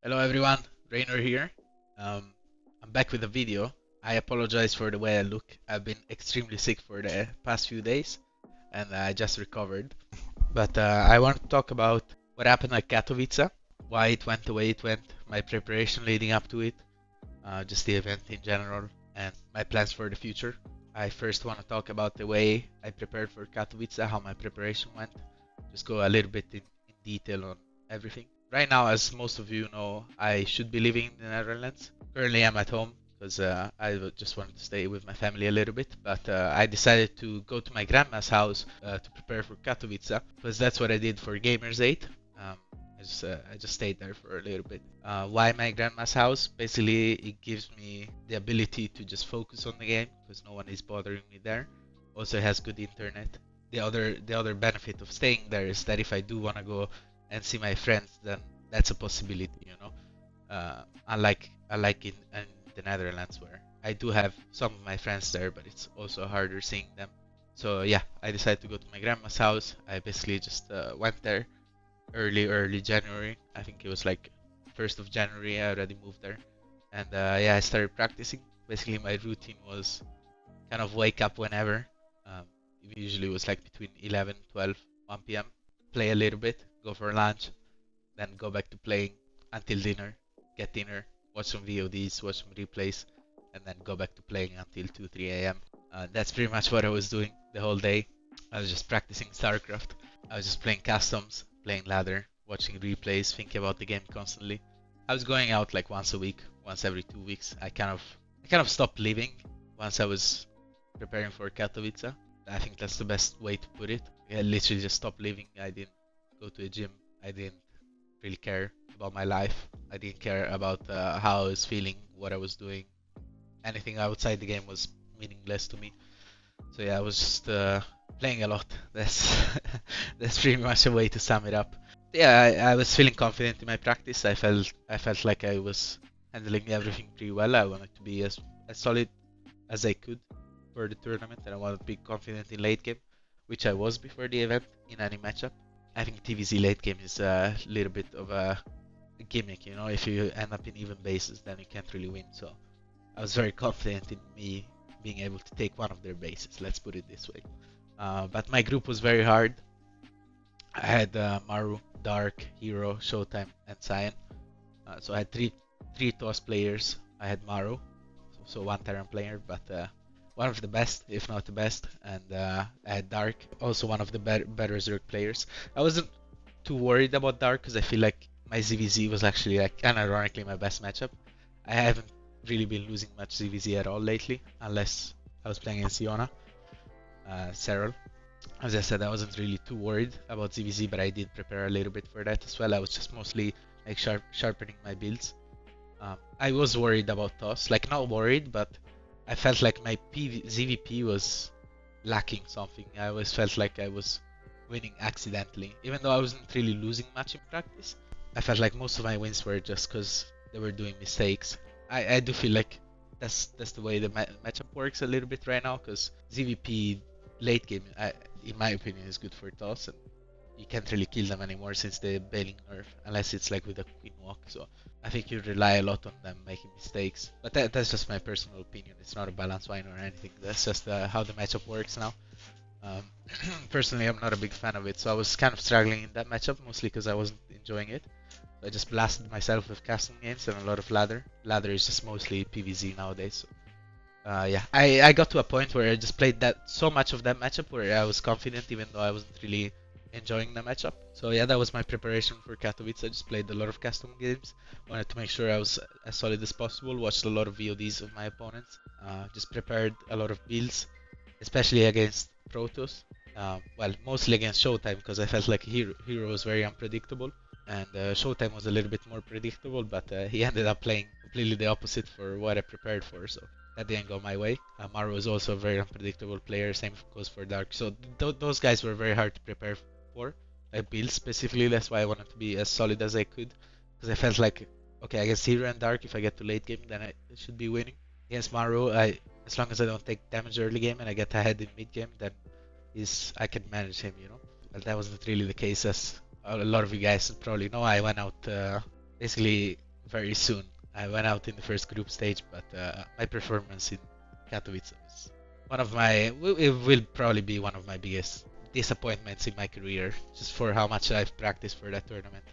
Hello everyone, Reynor here. I'm back with a video. I apologize for the way I look. I've been extremely sick for the past few days and I just recovered. But I want to talk about what happened at Katowice, why it went the way it went, my preparation leading up to it, just the event in general, and my plans for the future. I first want to talk about the way I prepared for Katowice, how my preparation went, just go a little bit in detail on everything. Right now, as most of you know, I should be living in the Netherlands. Currently, I'm at home because just wanted to stay with my family a little bit. But I decided to go to my grandma's house to prepare for Katowice because that's what I did for Gamers 8. I just stayed there for a little bit. Why my grandma's house? Basically, it gives me the ability to just focus on the game because no one is bothering me there. Also, it has good internet. The other benefit of staying there is that if I do want to go and see my friends, then that's a possibility, you know. Unlike in the Netherlands where I do have some of my friends there, but it's also harder seeing them. So yeah, I decided to go to my grandma's house. I basically just went there early January. I think it was like 1st of January. I already moved there, and yeah, I started practicing. Basically, my routine was kind of wake up whenever. Um, it usually was like between 11, 12, 1 p.m. Play a little bit, go for lunch, then go back to playing until dinner, get dinner, watch some VODs, watch some replays, and then go back to playing until 2, 3 a.m. That's pretty much what I was doing the whole day. I was just practicing StarCraft. I was just playing customs, playing ladder, watching replays, thinking about the game constantly. I was going out like once a week, once every 2 weeks. I kind of stopped living once I was preparing for Katowice. I think that's the best way to put it. I literally just stopped living. I didn't go to a gym. I didn't really care about my life. I didn't care about how I was feeling, what I was doing. Anything outside the game was meaningless to me. So yeah, I was just playing a lot. That's that's pretty much a way to sum it up. Yeah, I was feeling confident in my practice. I felt like I was handling everything pretty well. I wanted to be as solid as I could for the tournament, and I wanted to be confident in late game, which I was before the event in any matchup. I think TVZ late game is a little bit of a gimmick, you know. If you end up in even bases, then you can't really win. So I was very confident in me being able to take one of their bases. Let's put it this way. But my group was very hard. I had Maru, Dark, Hero, Showtime, and Cyan. So I had three toss players. I had Maru, so one Terran player, but one of the best, if not the best. And I had Dark, also one of the better Zerg players. I wasn't too worried about Dark because I feel like my ZVZ was actually like unironically my best matchup. I haven't really been losing much ZVZ at all lately, unless I was playing in Siona, Serral. As I said, I wasn't really too worried about ZVZ, but I did prepare a little bit for that as well. I was just mostly like sharpening my builds. I was worried about toss, like not worried, but I felt like my ZVP was lacking something. I always felt like I was winning accidentally, even though I wasn't really losing much in practice. I felt like most of my wins were just because they were doing mistakes. I do feel like that's the way the matchup works a little bit right now, because ZVP late game, in my opinion, is good for toss, and you can't really kill them anymore since the bailing nerf, unless it's like with a queen walk. So I think you rely a lot on them making mistakes. But that's just my personal opinion. It's not a balance wine or anything. That's just how the matchup works now. Um, Personally, I'm not a big fan of it, so I was kind of struggling in that matchup, mostly because I wasn't enjoying it. So I just blasted myself with custom games and a lot of ladder. Ladder is just mostly PvZ nowadays. So yeah, I got to a point where I just played that so much of that matchup where I was confident even though I wasn't really enjoying the matchup. So yeah, that was my preparation for Katowice. I just played a lot of custom games. Wanted to make sure I was as solid as possible. Watched a lot of VODs of my opponents. Just prepared a lot of builds, especially against Protoss. Well, mostly against Showtime because I felt like Hero was very unpredictable, and Showtime was a little bit more predictable, but he ended up playing completely the opposite for what I prepared for. So that didn't go my way. Maru was also a very unpredictable player. Same goes for Dark. So those guys were very hard to prepare for. Like build specifically, that's why I wanted to be as solid as I could, because I felt like, okay, against Hero and Dark, if I get to late game, then I should be winning. Against Maru, as long as I don't take damage early game and I get ahead in mid game, then I can manage him, you know. But that wasn't really the case, as a lot of you guys probably know. I went out basically very soon. I went out in the first group stage, but my performance in Katowice was one of my, it will probably be one of my biggest disappointments in my career, just for how much I've practiced for that tournament.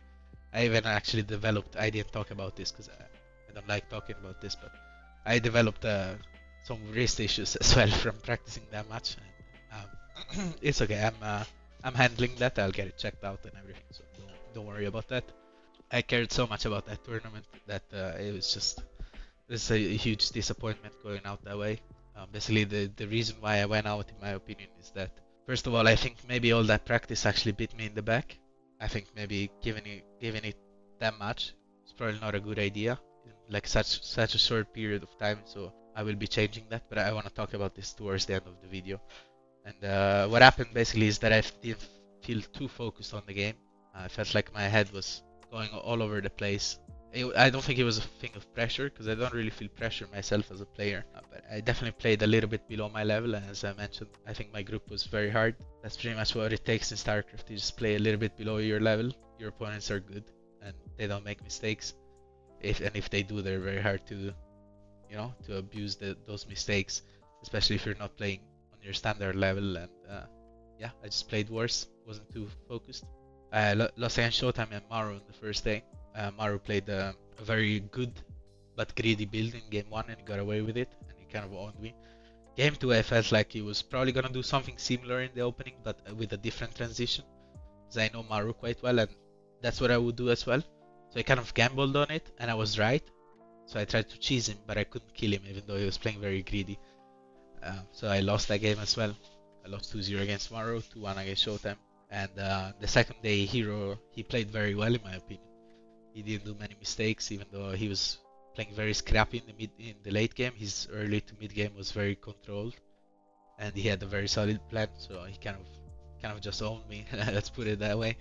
I even actually developed, I didn't talk about this because I don't like talking about this, but I developed some wrist issues as well from practicing that much. And, it's okay, I'm handling that, I'll get it checked out and everything, so don't worry about that. I cared so much about that tournament that it was just, this is a huge disappointment going out that way. Basically, the reason why I went out, in my opinion, is that first of all, I think maybe all that practice actually bit me in the back. I think maybe giving it that much is probably not a good idea in like such a short period of time. So I will be changing that, but I want to talk about this towards the end of the video. And what happened basically is that I didn't feel too focused on the game. I felt like my head was going all over the place. I don't think it was a thing of pressure, because I don't really feel pressure myself as a player. But I definitely played a little bit below my level, and as I mentioned, I think my group was very hard. That's pretty much what it takes in StarCraft. You just play a little bit below your level. Your opponents are good, and they don't make mistakes. If they do, they're very hard to, to abuse those mistakes, especially if you're not playing on your standard level. And yeah, I just played worse. Wasn't too focused. I lost against Showtime and Maru on the first day. Maru played a very good but greedy build in game 1 and he got away with it, and he kind of owned me. Game 2 I felt like he was probably gonna do something similar in the opening, but with a different transition, because I know Maru quite well and that's what I would do as well. So I kind of gambled on it and I was right. So I tried to cheese him, but I couldn't kill him even though he was playing very greedy. So I lost that game as well. I lost 2-0 against Maru, 2-1 against Showtime. And the second day, Hero, he played very well in my opinion. He didn't do many mistakes, even though he was playing very scrappy in the late game. His early to mid game was very controlled, and he had a very solid plan. So he kind of just owned me. Let's put it that way.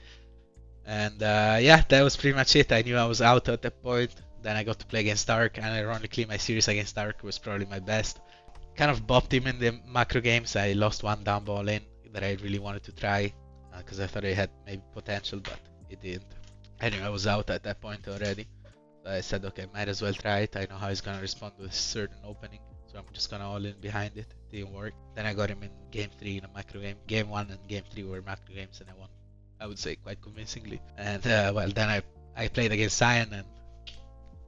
And yeah, that was pretty much it. I knew I was out at that point. Then I got to play against Dark, and ironically, my series against Dark was probably my best. Kind of bopped him in the macro games. I lost one down ball in that I really wanted to try, because I thought it had maybe potential, but it didn't. Anyway, I was out at that point already. So I said, okay, might as well try it. I know how he's gonna respond with a certain opening, so I'm just gonna all in behind it. It didn't work. Then I got him in game 3 in a macro game. Game 1 and game 3 were macro games, and I won, I would say, quite convincingly. And well, then I played against Cyan, and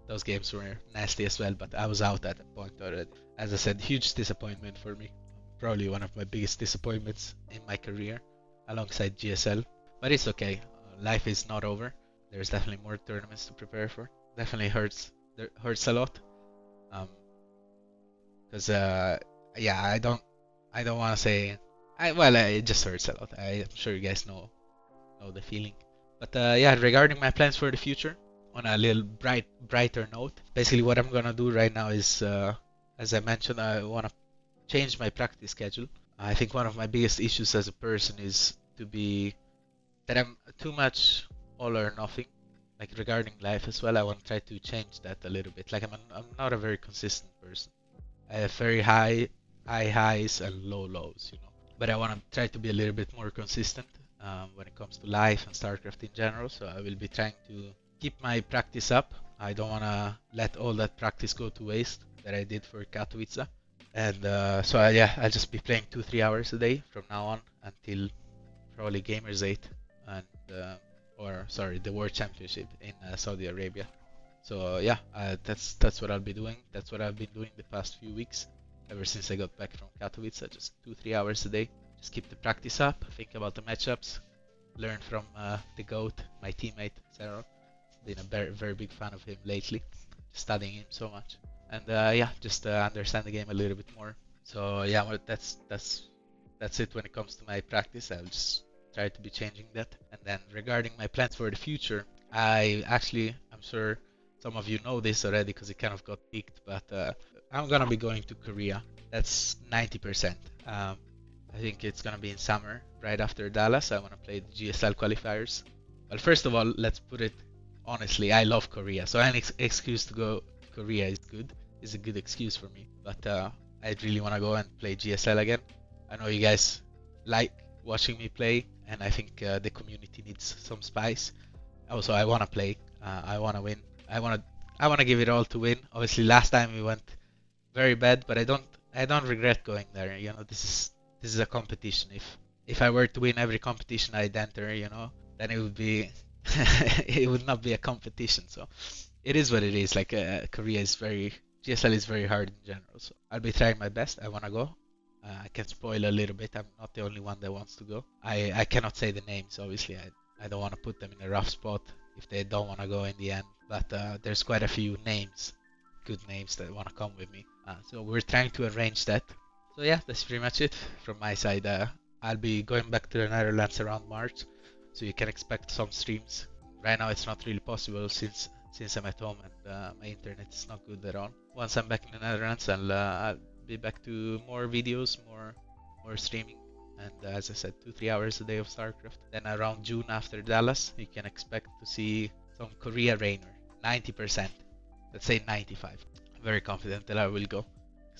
those games were nasty as well, but I was out at that point already. As I said, huge disappointment for me. Probably one of my biggest disappointments in my career, alongside GSL. But it's okay. Life is not over. There's definitely more tournaments to prepare for. Definitely hurts a lot. Because yeah, I don't want to say. It just hurts a lot. I'm sure you guys know the feeling. But yeah, regarding my plans for the future, on a little brighter note, basically what I'm gonna do right now is, as I mentioned, I want to change my practice schedule. I think one of my biggest issues as a person is that I'm too much all or nothing. Like regarding life as well, I want to try to change that a little bit. Like I'm not a very consistent person. I have very high highs and low lows, But I want to try to be a little bit more consistent when it comes to life and StarCraft in general. So I will be trying to keep my practice up. I don't want to let all that practice go to waste that I did for Katowice. And so yeah, I'll just be playing 2-3 hours a day from now on until probably Gamers 8 and the World Championship in Saudi Arabia. So yeah, that's what I'll be doing. That's what I've been doing the past few weeks, ever since I got back from Katowice. Just 2-3 hours a day. Just keep the practice up, think about the matchups, learn from the GOAT, my teammate, Reynor. Been a very, very big fan of him lately, studying him so much. And yeah, just understand the game a little bit more. So yeah, well, that's it when it comes to my practice. I'll just try to be changing that. And then regarding my plans for the future, I'm sure some of you know this already because it kind of got leaked, but I'm gonna be going to Korea. That's 90%. I think it's gonna be in summer, right after Dallas. I wanna play the GSL qualifiers. Well, first of all, let's put it honestly, I love Korea, so any excuse to go to Korea is a good excuse for me. But I really wanna go and play GSL again. I know you guys like watching me play, and I think the community needs some spice. Also, I wanna play. I wanna win. I want to give it all to win. Obviously, last time we went very bad, but I don't regret going there. You know, this is a competition. If I were to win every competition I'd enter, you know, then it would be it would not be a competition. So it is what it is. Like Korea is very GSL is very hard in general. So I'll be trying my best. I wanna go. I can spoil a little bit. I'm not the only one that wants to go. I cannot say the names. Obviously, I don't want to put them in a rough spot if they don't want to go in the end. But there's quite a few names, good names that want to come with me. So we're trying to arrange that. So yeah, that's pretty much it from my side. I'll be going back to the Netherlands around March, so you can expect some streams. Right now it's not really possible since I'm at home and my internet is not good at all. Once I'm back in the Netherlands, I'll be back to more videos, more streaming, and as I said, 2-3 hours a day of StarCraft. Then around June after Dallas, you can expect to see some Korea Reynor, 90%. Let's say 95. I'm very confident that I will go.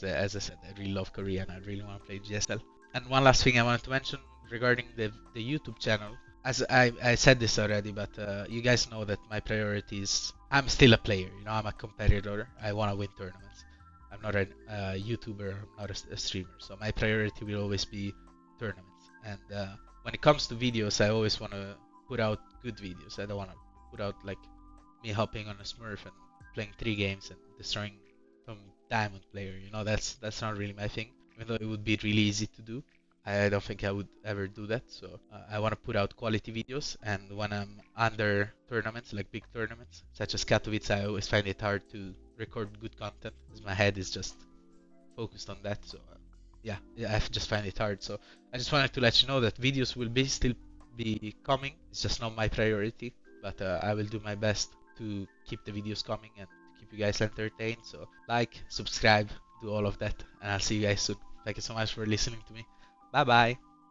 As I said, I really love Korea and I really want to play GSL. And one last thing I wanted to mention regarding the YouTube channel. As I said this already, but you guys know that my priority is I'm still a player. You know, I'm a competitor. I want to win tournaments. I'm not a YouTuber. I'm not a streamer. So my priority will always be tournaments. And when it comes to videos, I always want to put out good videos. I don't want to put out like me hopping on a Smurf and playing 3 games and destroying some diamond player. You know, that's not really my thing. Even though it would be really easy to do, I don't think I would ever do that. So I want to put out quality videos, and when I'm under tournaments, like big tournaments, such as Katowice, I always find it hard to record good content because my head is just focused on that. So yeah, I just find it hard. So I just wanted to let you know that videos will still be coming. It's just not my priority, but I will do my best to keep the videos coming and keep you guys entertained. So like, subscribe, do all of that, and I'll see you guys soon. Thank you so much for listening to me. Bye bye.